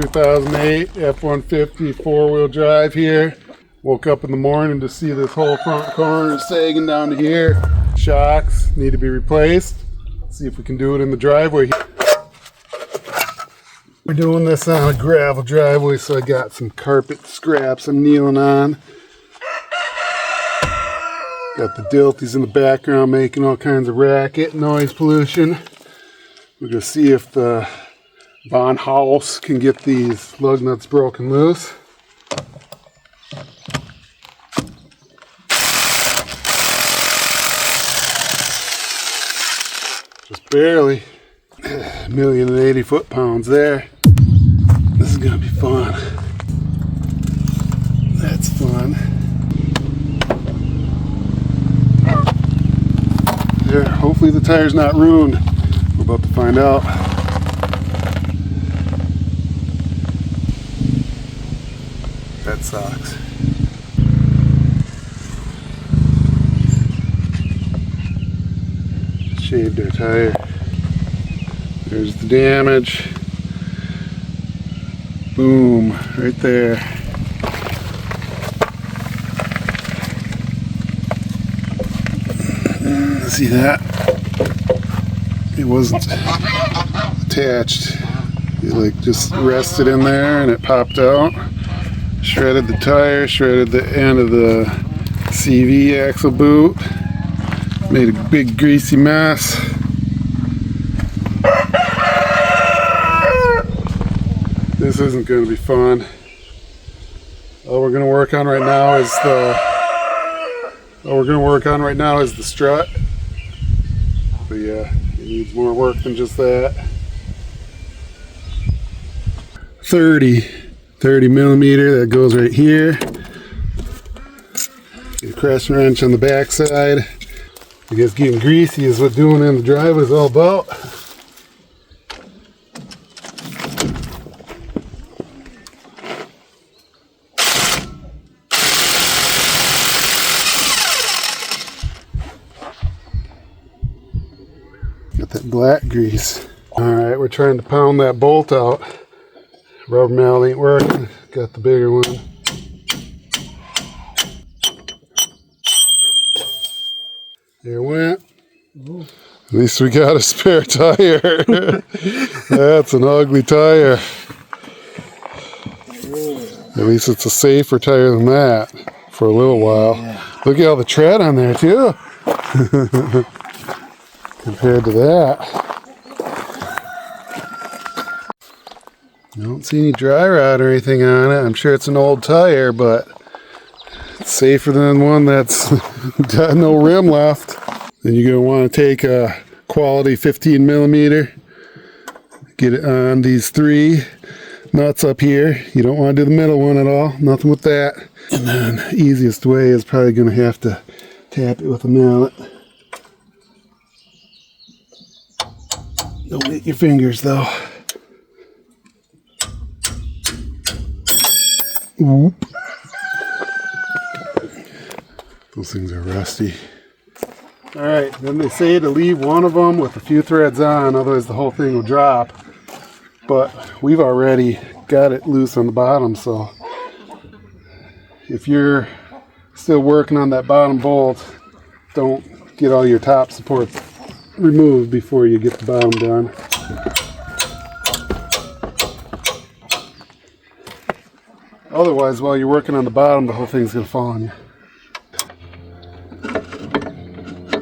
2008 F-150 four-wheel drive here. Woke up in the morning to see this whole front corner sagging down to here. Shocks need to be replaced. Let's see if we can do it in the driveway. We're doing this on a gravel driveway, so I got some carpet scraps I'm kneeling on. Got the Dilties in the background making all kinds of racket, noise pollution. We're going to see if the Von House can get these lug nuts broken loose. Just barely. 1,080 foot-pounds there. This is going to be fun. That's fun. There, hopefully the tire's not ruined. We're about to find out. That sucks. Shaved our tire. There's the damage. Boom, right there. See that? It wasn't attached. It like just rested in there and it popped out. Shredded the tire, shredded the end of the CV axle boot. Made a big greasy mess. This isn't going to be fun. All we're going to work on right now is the strut. But yeah, it needs more work than just that. 30 millimeter, that goes right here. Get a crescent wrench on the back side. I guess getting greasy is what doing in the driveway is all about. Got that black grease. Alright, we're trying to pound that bolt out. Rubber mallet ain't working. Got the bigger one. There it went. Ooh. At least we got a spare tire. That's an ugly tire. At least it's a safer tire than that for a little while. Yeah. Look at all the tread on there too. Compared to that. I don't see any dry rot or anything on it. I'm sure it's an old tire, but it's safer than one that's got no rim left. Then you're going to want to take a quality 15 millimeter, get it on these 3 nuts up here. You don't want to do the middle one at all, nothing with that. And then the easiest way is probably going to have to tap it with a mallet. Don't hit your fingers though. Oop. Those things are rusty. Alright, then they say to leave one of them with a few threads on, otherwise the whole thing will drop. But we've already got it loose on the bottom, so if you're still working on that bottom bolt, don't get all your top supports removed before you get the bottom done. Otherwise, while you're working on the bottom, the whole thing's going to fall on you.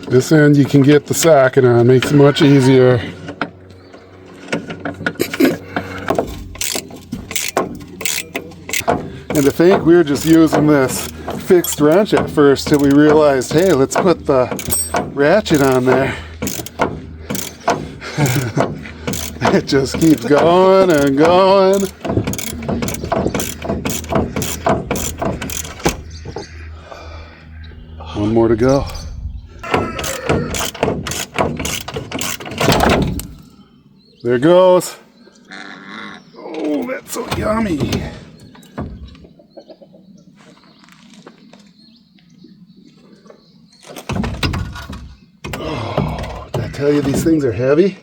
This end you can get the socket on, makes it much easier. And to think we were just using this fixed wrench at first till we realized, hey, let's put the ratchet on there. It just keeps going and going. One more to go. There it goes. Oh, that's so yummy. Oh, did I tell you these things are heavy?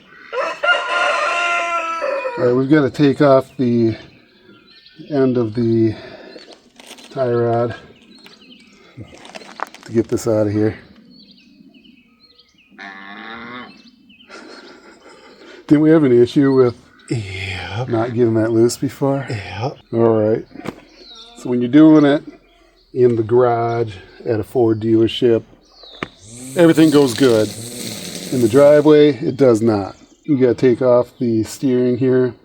All right, we've got to take off the end of the tie rod to get this out of here. Didn't we have an issue with not getting that loose before? Yep. All right. So when you're doing it in the garage at a Ford dealership, everything goes good. In the driveway, it does not. We got to take off the steering here.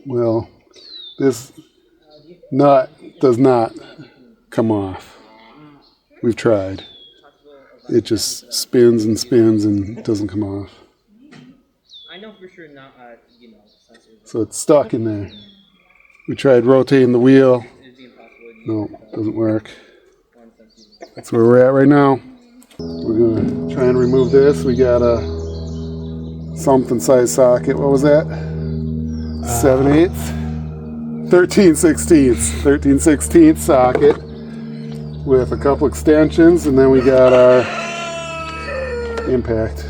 Well, this nut does not come off. We've tried. It just spins and spins and doesn't come off. I know for sure not, sensors. So it's stuck in there. We tried rotating the wheel. It'd be impossible. No, doesn't work. That's where we're at right now. We're going to try and remove this. We got a something size socket. What was that? 7/8? 13/16. 13/16 socket with a couple extensions, and then we got our impact.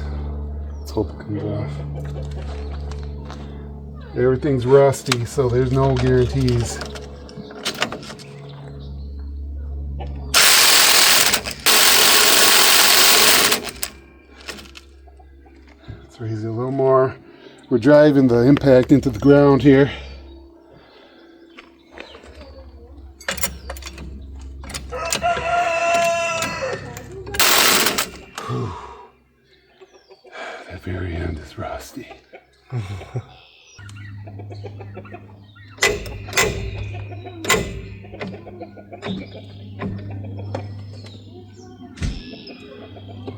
Let's hope it comes off. Everything's rusty, so there's no guarantees. Let's raise it a little more. We're driving the impact into the ground here. Whew. That very end is rusty.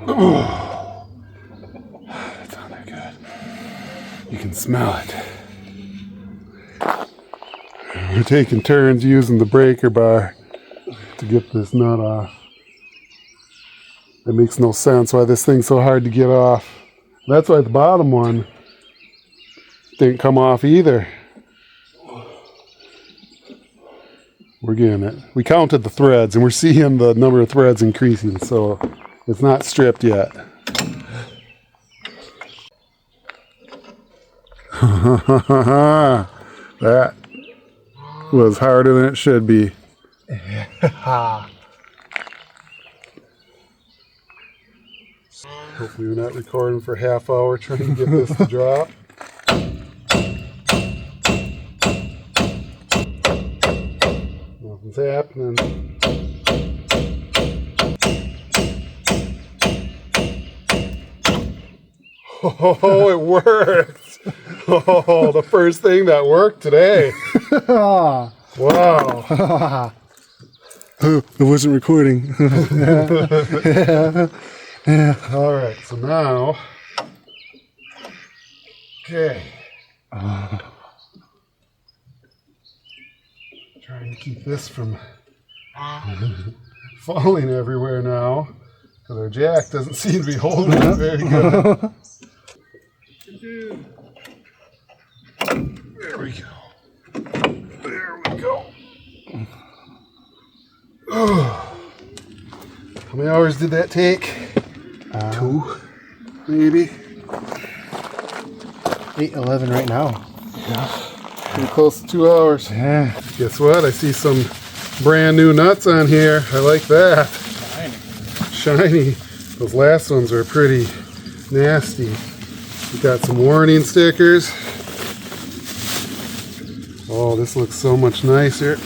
Oh, that's not that good. You can smell it. We're taking turns using the breaker bar to get this nut off. That makes no sense why this thing's so hard to get off. That's why the bottom one didn't come off either. We're getting it. We counted the threads and we're seeing the number of threads increasing, so it's not stripped yet. That was harder than it should be. Hopefully we're not recording for a half hour trying to get this to drop. Nothing's happening. Oh, it worked. Oh, the first thing that worked today. Wow. It wasn't recording. All right, so now, okay. Trying to keep this from falling everywhere now, because our jack doesn't seem to be holding it very good. There we go. There we go. Oh. How many hours did that take? 2, maybe. 8:11 right now. Yeah, pretty close to 2 hours. Yeah. Guess what? I see some brand new nuts on here. I like that. Shiny. Those last ones are pretty nasty. We got some warning stickers. Oh, this looks so much nicer.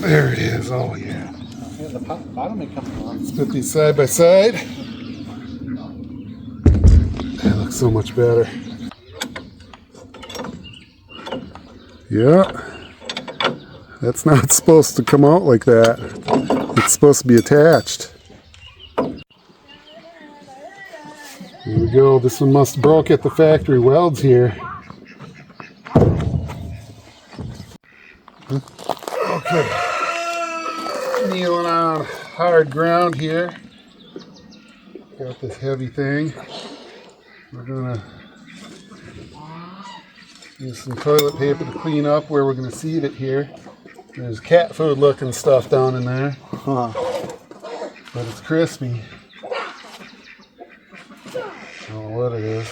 There it is. Oh yeah. Yeah, the bottom ain't coming off. Let's put these side by side. That looks so much better. Yeah. That's not supposed to come out like that. It's supposed to be attached. Here we go. This one must have broke at the factory welds here. Okay. Kneeling on hard ground here. Got this heavy thing. We're gonna use some toilet paper to clean up where we're gonna seat it here. There's cat food looking stuff down in there. Huh. But it's crispy. I don't know what it is.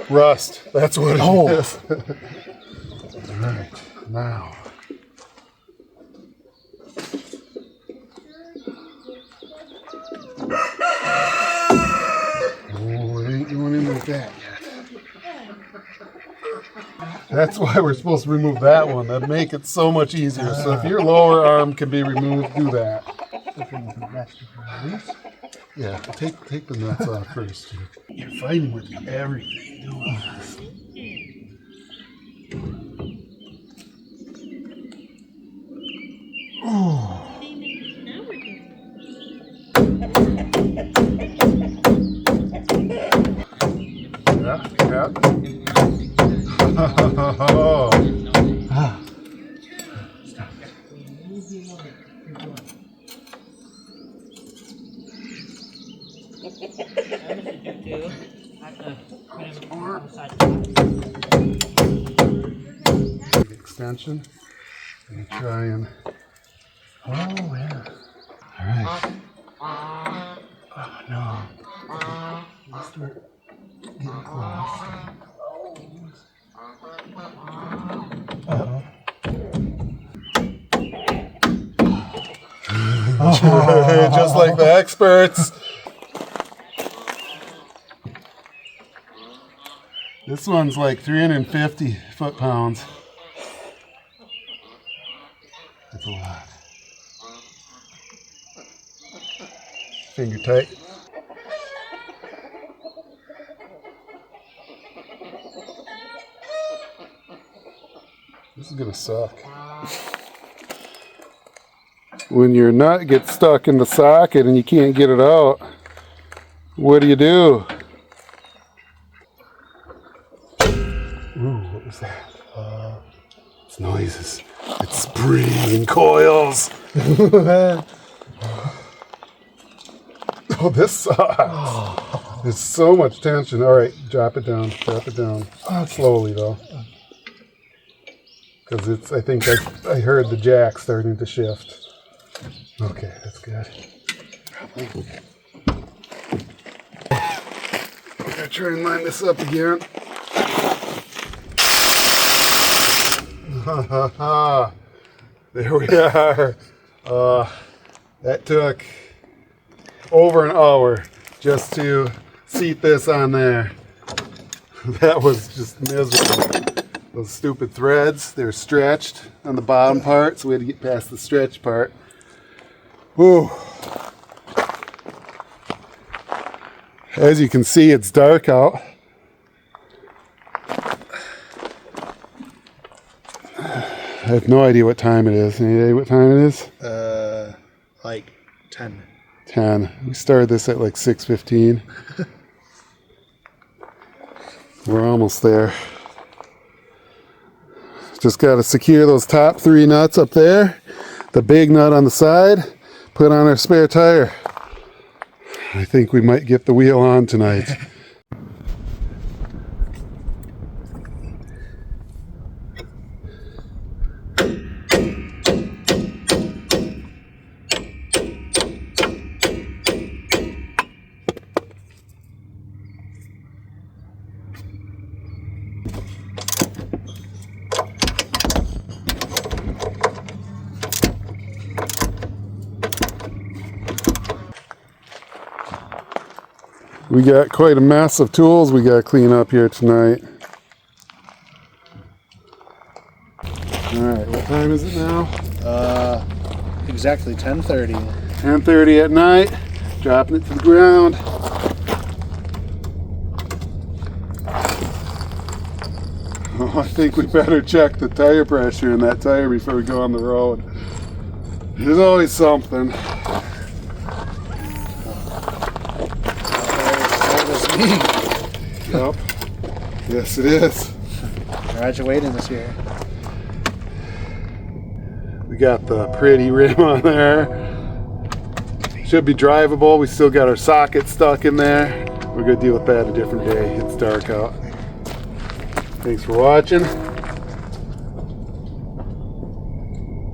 Rust. That's what it is. All right. Now. Oh, it ain't going in like that yet. That's why we're supposed to remove that one. That'd make it so much easier. So if your lower arm can be removed, do that. Yeah, take the nuts off first. You're fighting with everything doing this. Oh. Yeah. Extension and try and oh yeah. All right. Oh no. Let's start getting close. Just like the experts. This one's like 350 foot-pounds. That's a lot. Finger tight. This is gonna suck. When your nut gets stuck in the socket and you can't get it out, what do you do? Ooh, what was that? It's noises. It's spring coils. Oh, this sucks. There's so much tension. All right, drop it down. Drop it down. Slowly, though. Because I think I heard the jack starting to shift. Okay, that's good. I'm going to try and line this up again. There we are. That took over an hour just to seat this on there. That was just miserable. Those stupid threads, they're stretched on the bottom part, so we had to get past the stretch part. Whew. As you can see, it's dark out. I have no idea what time it is. Any idea what time it is? Like 10. 10. We started this at like 6:15. We're almost there. Just got to secure those top 3 nuts up there. The big nut on the side. Put on our spare tire. I think we might get the wheel on tonight. We got quite a mess of tools we got to clean up here tonight. Alright, what time is it now? Exactly 10:30. 10:30 at night. Dropping it to the ground. Oh, I think we better check the tire pressure in that tire before we go on the road. There's always something. Yep. Yes, it is. Graduating this year. We got the pretty rim on there. Should be drivable. We still got our socket stuck in there. We're going to deal with that a different day. It's dark out. Thanks for watching.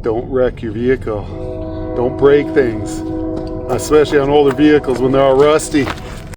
Don't wreck your vehicle. Don't break things. Especially on older vehicles when they're all rusty.